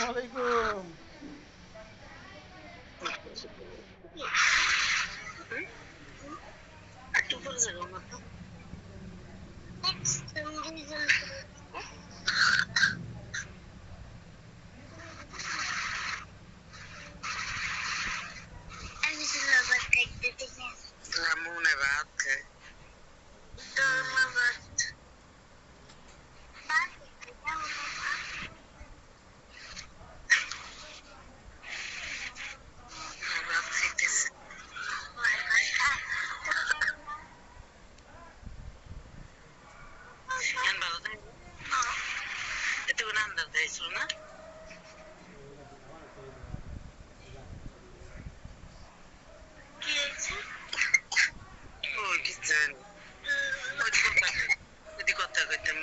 আলাইকুম।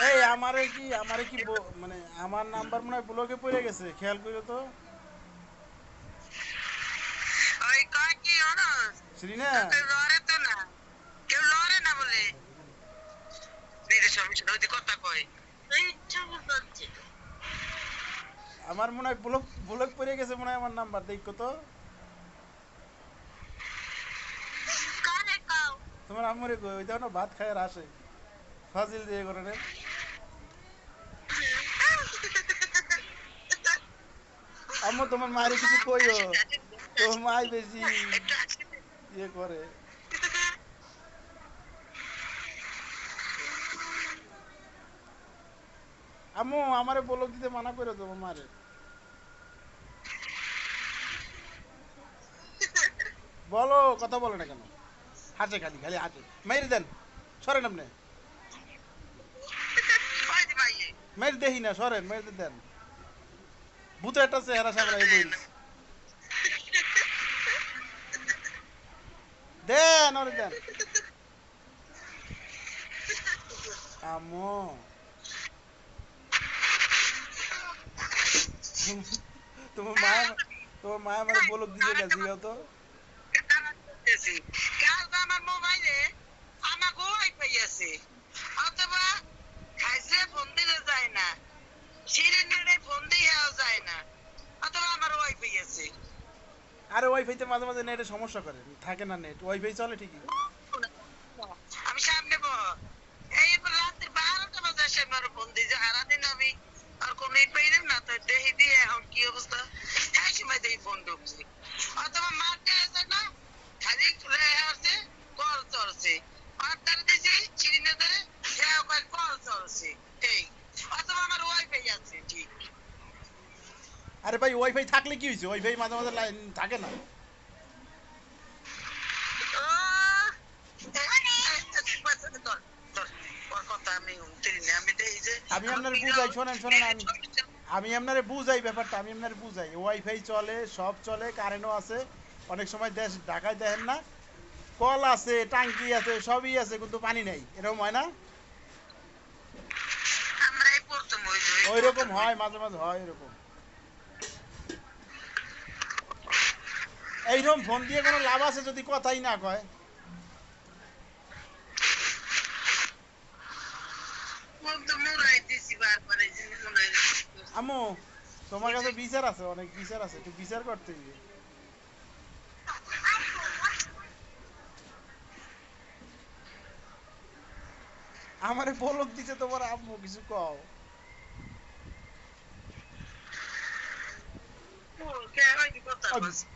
এই আমারে কি মানে আমার নাম্বার মনে হয় ব্লকে পড়ে গেছে, খেয়াল করো তো। শ্রীনা, আমার মনে হয় ব্লক ব্লক পড়ে গেছে মনে হয়, আমার নাম্বার দেখো তো। তোমার আম্মুরে কই, ওই দেখো না ভাত খায় আর আসে, ফাজিল দিয়ে করে রে। আম্মু তোমার মায়ের কিছু কইও, তোমার মাই বেশি ইয়ে করে। আম্মু আমারে ব্লক দিতে মানা করে তোমার মারে। বলো, কথা বলে না কেন? হাঁটে, খালি খালি হাঁটে, মেরে দেন, সরেন আপনি। মেরে দেখি না, সরেন, মেরে দেন। ভূত একটা চেহারা সামনে বইল দেন, ওরে দেন। আম্মু, তোমার মা তোমার মা আমার বলক দিছে গেছি তো। আরে ওয়াইফাইতে মাঝে মাঝে নেটে সমস্যা করে, থাকে না নেট, ওয়াইফাই চলে ঠিকই। আরে ভাই, ওয়াইফাই থাকলে কি হয়েছে, ওয়াইফাই মাঝে মাঝে লাইন থাকে না। আমি আপনার বুঝাই, শোনেন শোনেন, আমি আপনারে বুঝাই ব্যাপারটা, আমি আপনারে বুঝাই। ওয়াইফাই চলে, সব চলে, কারেন্টও আছে। অনেক সময় দেশ ঢাকায় দেখেন না, কল আছে, টাঙ্কি আছে, সবই আছে, কিন্তু পানি নেই, এরকম হয় না? ওই রকম হয়, মাঝে মাঝে হয় এরকম। এইরকম ফোন দিয়ে কোনো লাভ আছে যদি কথাই না কয়? আম্মু, তোমার কাছে বিচার আছে, অনেক বিচার আছে, একটু বিচার করতে হবে। আমারে বলক দিছে তোমার আম্মু, কিছু কও।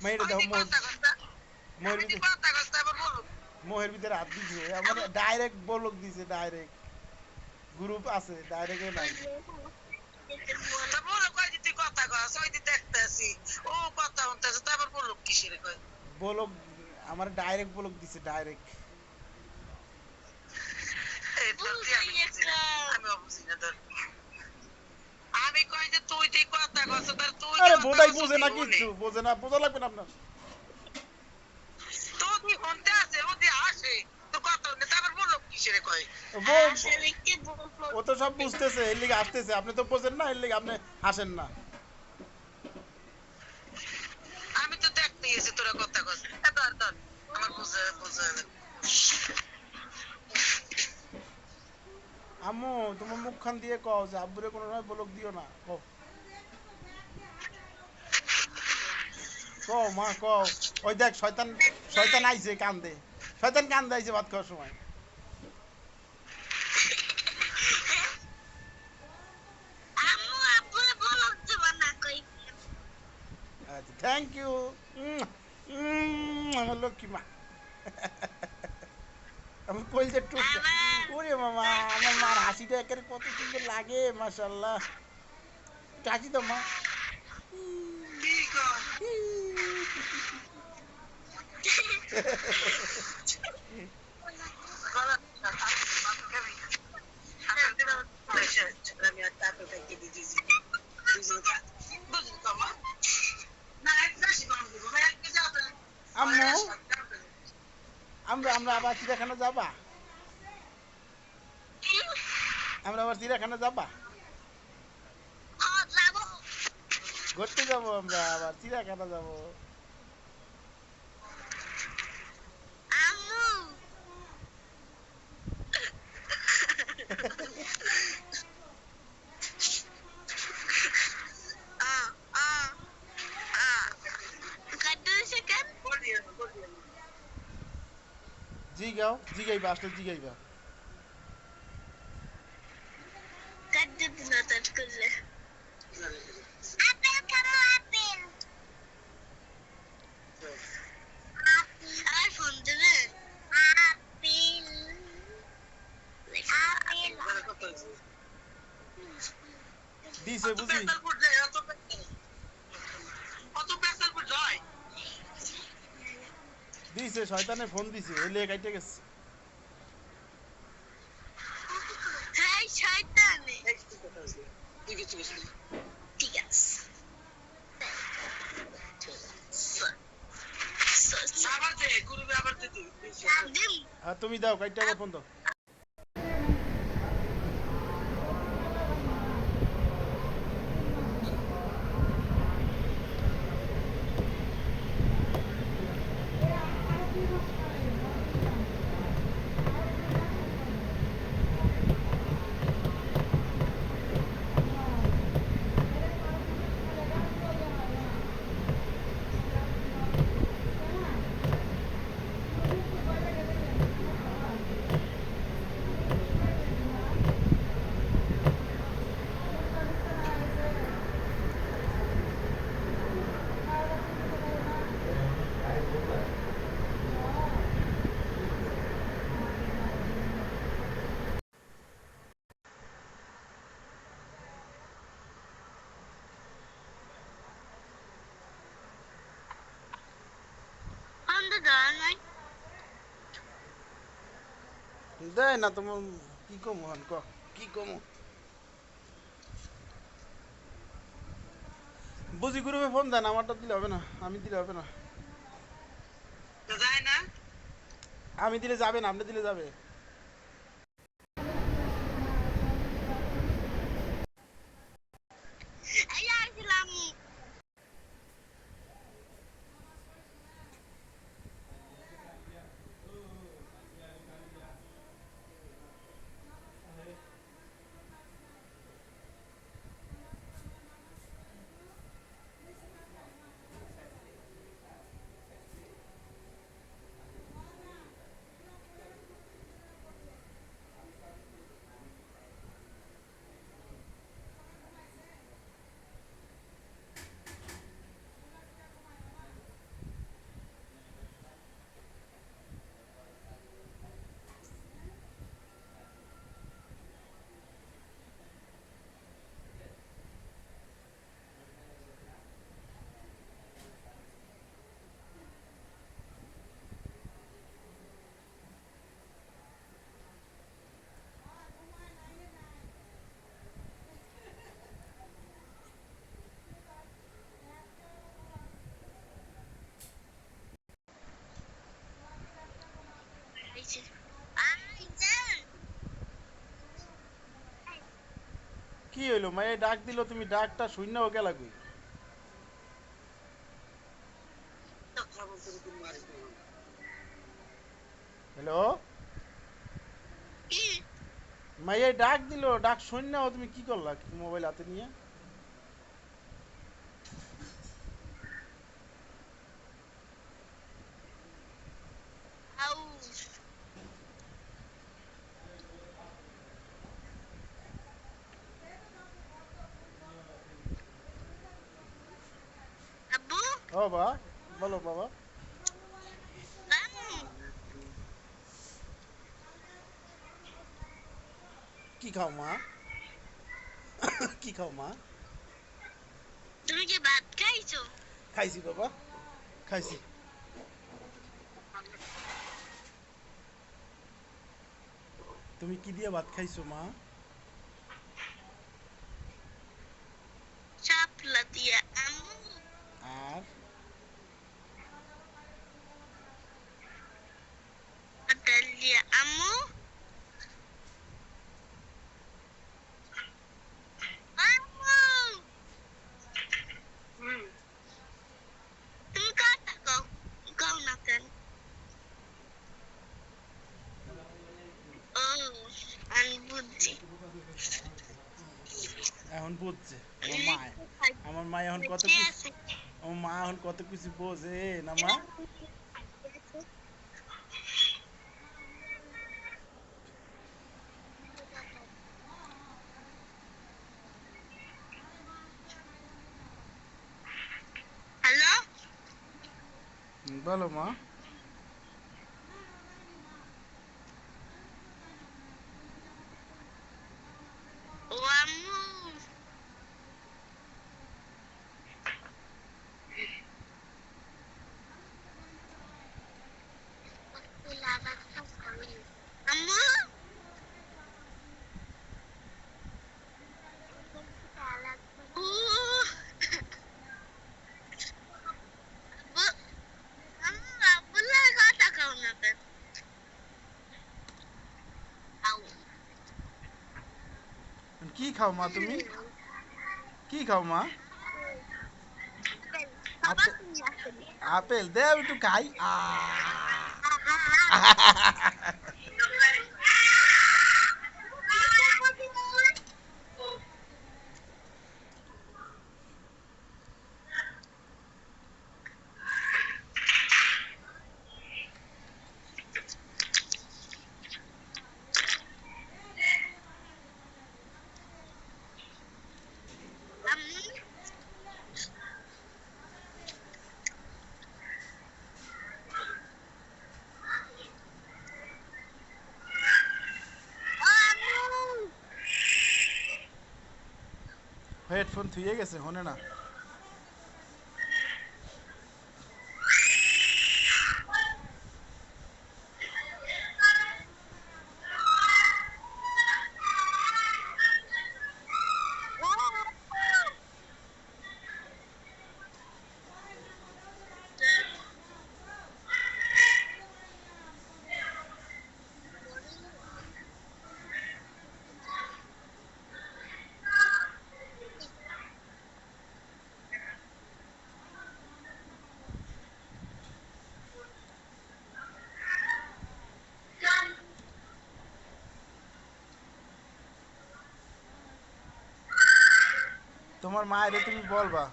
মেয়েটা দেখো, মোহের ভিতরে, মোহের ভিতরে হাত দিছে, আমার ডাইরেক্ট বলক দিছে, ডাইরেক্ট। গ্রুপ আছে, ডাইরেক্টে নাই। বলক, আমার ডাইরেক্ট বলক দিছে, ডাইরেক্ট। আরে বোধাই বোঝে না, কিচ্ছু বোঝে না, বোঝা লাগবে না আপনার। ও তো সব বুঝতেছে, এর লিগে আসতেছে, আপনি তো বোঝেন না, এর লিগে আপনি হাসেন না। আম্মু, তোমার মুখখান দিয়ে কও যে আব্বুরে কোনো সময় বলক দিও না, কও। কও মা কও। ওই দেখ শয়তান, শয়তান আইছে কান্দে, শয়তান কান্দে আইছে ভাত খাওয়ার সময়। আচ্ছা থ্যাংক ইউ। আমার লক্ষ্মী মা। আমি কইছে টুক। ওরে মামা, আমার মার হাসিটা একেবারে কত সুন্দর লাগে মাশাআল্লাহ। হাসি তো মা। আম্মু, আমরা আমরা আবার চিড়িয়াখানা যাবা? আমরা আবার চিড়িয়াখানা যাবা? ঘুরতে যাবো আমরা, আবার চিড়িয়াখানা যাবো। জিগাও, জিগাইবা, আসলে জিগাইবা। দিছে বুঝি। দিছে শয়তানে ফোন দিছে, ওই লেগে কাইটে গেছে। হ্যাঁ তুমি দাও, কাইটে আবার ফোন দাও। দেয় না তোমার, কি কমু হন ক, কি কমু? বুঝি গ্রুপে ফোন দেন, আমারটা দিলে হবে না, আমি দিলে হবে না। আমি দিলে যাবে না, আপনি দিলে যাবে। কি হইলো মায়ে ডাক দিল, তুমি ডাকটা শূন্য গেলা কই? হ্যালো, মাইয়া ডাক দিল, ডাক শূন্য, তুমি কি করলা মোবাইল হাতে নিয়ে? ও বাবা, বলো বাবা। কি খাও মা? কি খাও মা? তুমি কি ভাত খাইছো? খাইছি বাবা, খাইছি। তুমি কি দিয়ে ভাত খাইছো মা? শাপলা দিয়ে আম্মু। আর ডাল দিয়ে আম্মু। আম্মু তুমি কথা কও কও না কেন? ও আমি বুঝছি। এখন বুঝছে আমার মা। আমার মা এখন কত বেঁচে কিছু, আছে। আমার মা এখন কত কিছু বোঝে না মা। হ্যালো বলো মা। ও আম্মু আম্মু ও আম্মু আব্বুল্লাহ কথা কও না কেন? আউ কি খাও মা তুমি? কি খাও মা? বাবা আপেল, তুমি আসেন। আপেল দেও একটু খাই। আম্মু ও আম্মু হেডফোন থুয়ে গেছে হনে না। তোমার মায়েরে তুমি বলবা,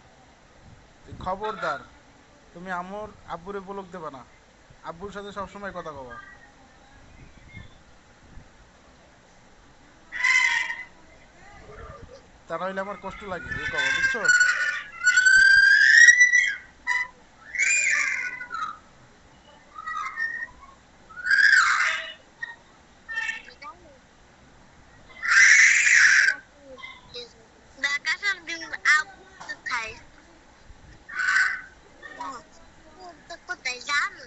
খবরদার তুমি আমর আব্বুরে বলক দেবা না। আব্বুর সাথে সবসময় কথা কবা। তা নইলে আমার কষ্ট লাগে এই কবা, বুঝছো? ঢাকা সব দিন আব্বু খায়। তো কোথায় জানো?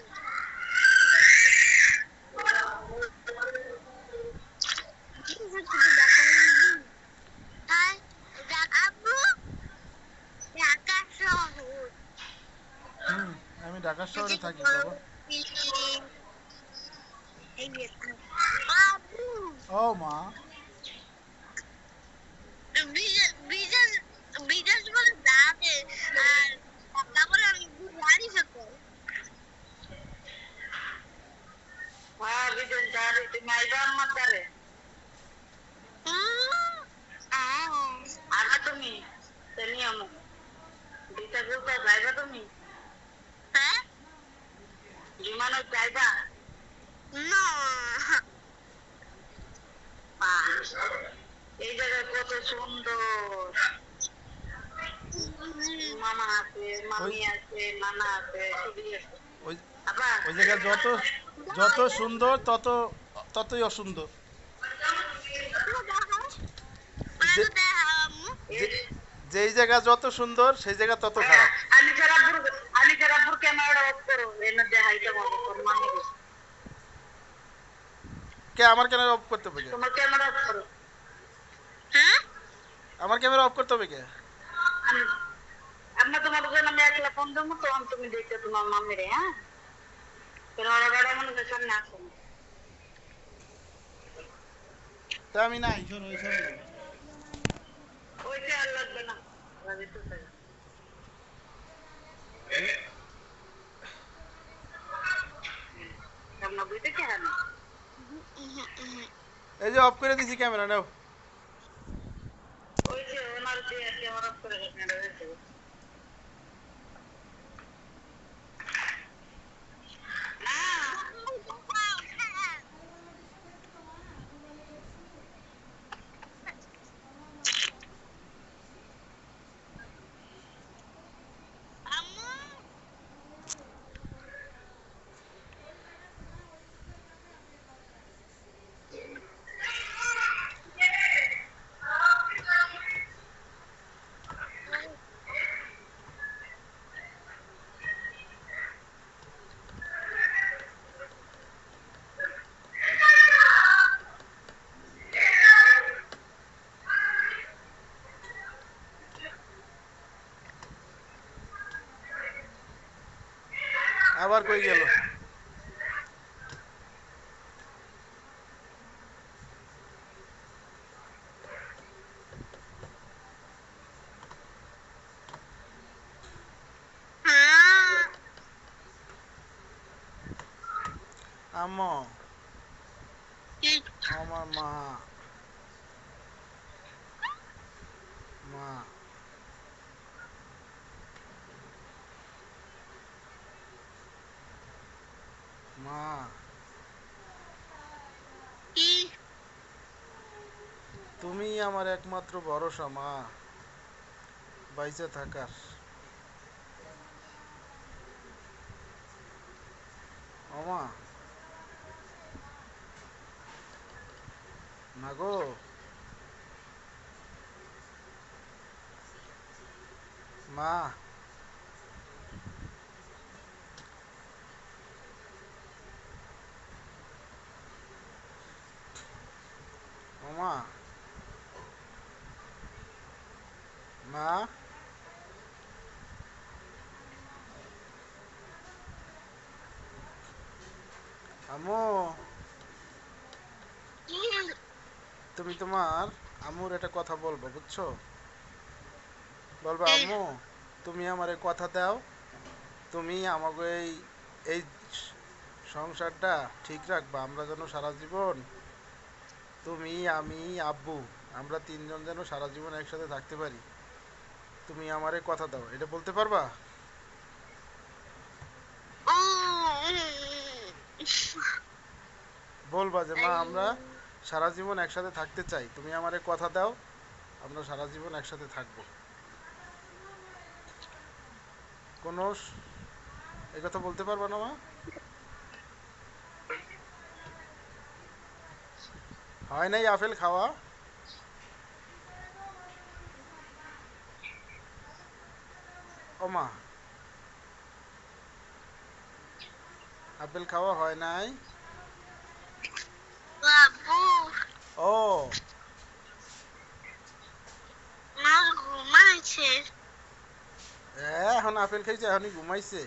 আব্বু ঢাকা শহর। হুম, আমি ঢাকা শহরে থাকি বাবা। আব্বু ও মা। বিদেশ বিদেশ বলে যাবে আর ঢাকা বলে আমি গাড়ি ফেলবো। হ্যাঁ বিদেশ যাবে তুমি আইবা আমার দ্বারে আবা তুমি তেনি আমো দিতে বলতে যাইবা তুমি হ্যাঁ বিমানে যাইবা না এই জায়গা কত সুন্দর মামা আছে ওই মামি আছে না না ছবি আছে ওই আপা ওই জায়গা যত যত সুন্দর ততই অসুন্দর। যে যে- যেই জায়গা যত সুন্দর সেই জায়গা তত খারাপ। আমি রাব্বুর ক্যামেরাটা অফ করো এনে দেখাইতে পারবো তোর মামি কে আমার ক্যামেরা অফ করতে হবে কে? তোমার ক্যামেরা অফ করো আমার ক্যামেরা অফ করতে হবে কে? আপনার তোমার জন্য আমি একলা ফোন দেবো তখন তুমি দেখতে তোমার মামিরে হ্যাঁ ওরা গাড়ি মনে সামনে আসো তা আমি নাই, শোনো ওই শোনো না। ওইটা আর লাগবে না রাজি তো তাই আপনার বুঝতে কি হয় না এই যে অফ করে দিছি ক্যামেরা, নাও। ওই যে ওনার দিয়ে ক্যামেরা অফ করে আপনারা হয়েছে আবার কই গেল? আম্মু, আমার মা মা মা তুমি আমার একমাত্র ভরসা মা, বাইচে থাকার। মামা, মা গো, মা, মামা, মা, আম্মু, তুমি তোমার আম্মুর একটা কথা বলবো, বুঝছো? বলবো আম্মু, তুমি আমারে কথা দাও, তুমি আমাকে এই এই সংসারটা ঠিক রাখবা, আমরা যেন সারা জীবন, তুমি আমি আব্বু, আমরা তিনজন যেন সারা জীবন একসাথে থাকতে পারি। তুমি আমারে কথা দাও, এটা বলতে পারবা? বলবা যে মা, আমরা সারা জীবন একসাথে থাকতে চাই, তুমি আমারে কথা দাও, আমরা সারা জীবন একসাথে থাকবো। কোনো এই কথা বলতে পারবা না মা? হয় নাই আপেল খাওয়া? ও মা, আপেল খাওয়া হয় নাই? বাবু ও, মা ঘুমাইছে এখন আপেল খাইছে, এখনই ঘুমাইছে?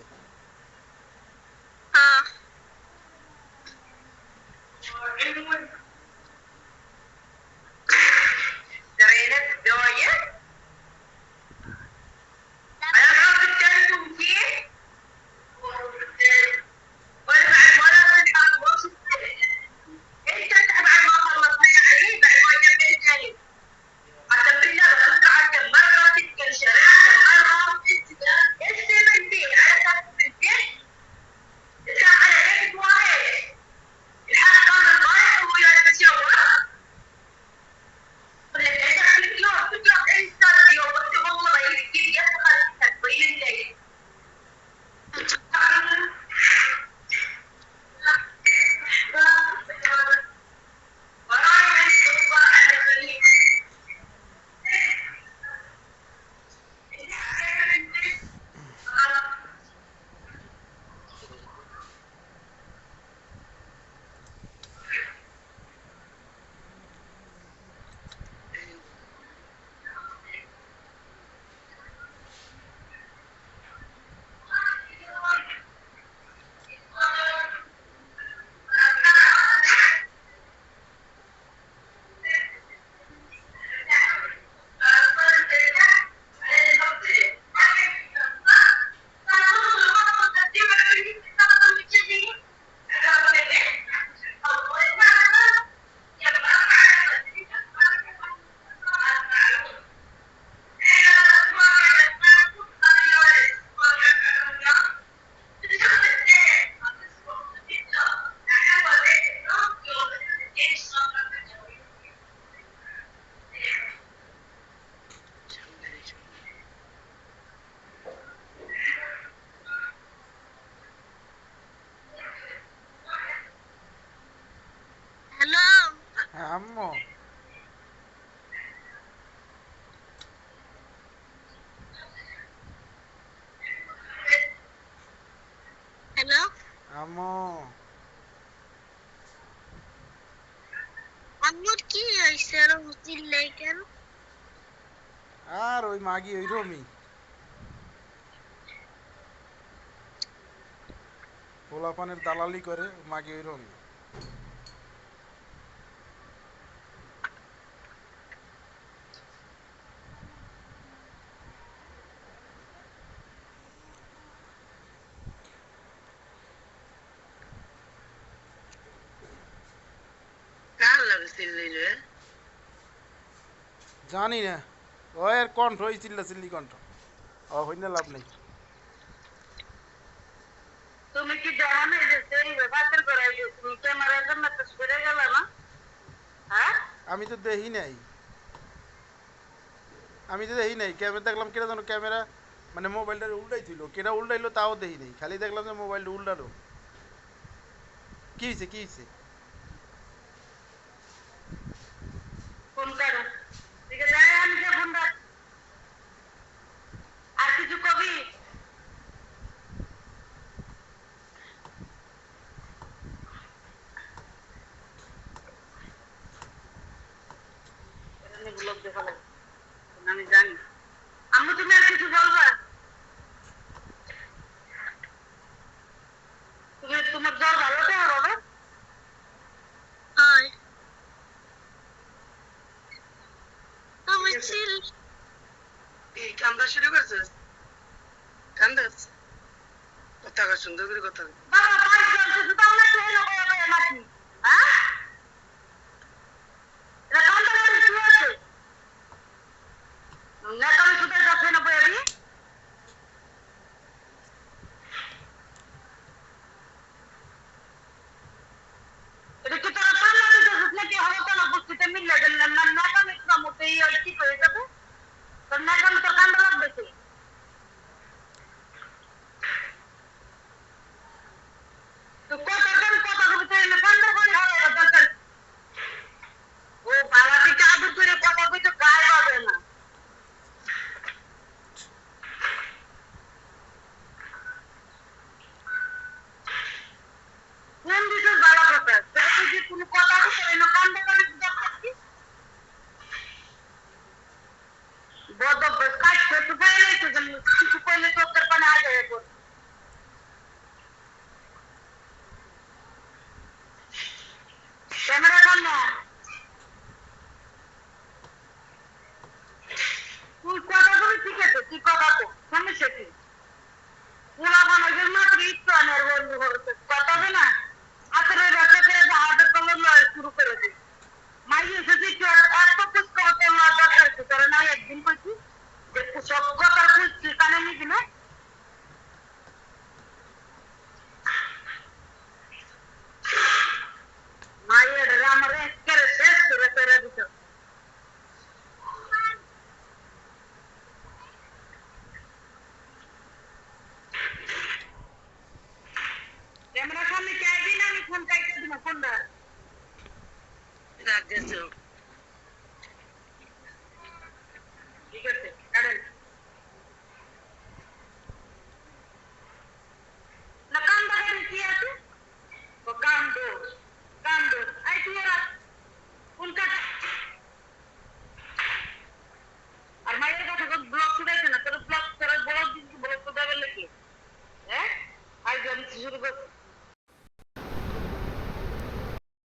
আম্মু হ্যালো আম্মু আম্মুর কি হয়েছে আর চিল্লাই কেন? আর ওই মাগি ওই রমি পোলাপানের দালালি করে মাগি ওই রমি। কার লাগে চিল্লাইলে? জানি না ওই এর কণ্ঠ ওই চিল্লা চিল্লি কণ্ঠ ও হইলে লাভ নেই। তুমি কি জানো না যে সেই ব্যাপারটা করাই যে তুমি ক্যামেরার জন্য তো সরে গেল না? হ্যাঁ আমি তো দেখি নাই, আমি তো দেখি নাই ক্যামেরা দেখলাম কেটা যেন ক্যামেরা মানে মোবাইলটা উল্টাইছিল, কেটা উল্টাইলো তাও দেখি নাই, খালি দেখলাম যে মোবাইলটা উল্টালো। কি হয়েছে কি হয়েছে? ফোন করো ঠিক আছে আমি যে ফোন রাখ আর কিছু কবি ব্লগ দেখা লাগে আমি জানি আম্মু তুমি আর কিছু বলবা তুমি তোমার জ্বর ভালো তো হবে হয় তুমি চিল এই কান্দা শুরু করছিস কান্দাস কথা কর সুন্দর করে কথা বাবা পাঁচ জন শুধু তাও না খেয়ে নেবো এবার নাকি হ্যাঁ এটা কান্দা করে কি হচ্ছে নেকামি শুধু দেখে নেবো এবি এটা কি তোরা পাল্লা দিতেছিস নাকি হয়তো না বুঝতে মিললে গেল না নেকামি তো মোটেই ওই ঠিক হয়ে যাবে তোর নেকামি তোর কান্দা লাগবে তো কথা কেন কথা বলতে এনে কান্দা করে হবে দরকার ও বাবা থেকে আদর করে কথা বলতে গায়ে পাবে না কোন দিকে বালা কথা তুই যে কোনো কথা বলতে এনে কান্দা করে দরকার কি বড় বড় কাজ করতে পারে তো কিছু করলে তো তোর পানে আ যায় ক্যামেরা সামনে তুই কথা বলি ঠিক আছে তুই কথা তো সমস্যা কি পুরা মানুষের মাত্র ইচ্ছু আনার বন্ধু হচ্ছে কথা হবে না হাতের ব্যবসা করে হাতের কলম লড়াই শুরু করে দিই মাই এসেছি এত পুষ্প হতে দরকার আছে তোরা না একদিন কইছি যে সব কথার খুঁজছি কানে নিবি না মাইয়ের আমার একেবারে শেষ করে ফেলে দিত ক্যামেরা সামনে কে দিন আমি ফোন কাইতে দিব ফোনটা রাখ দিয়েছো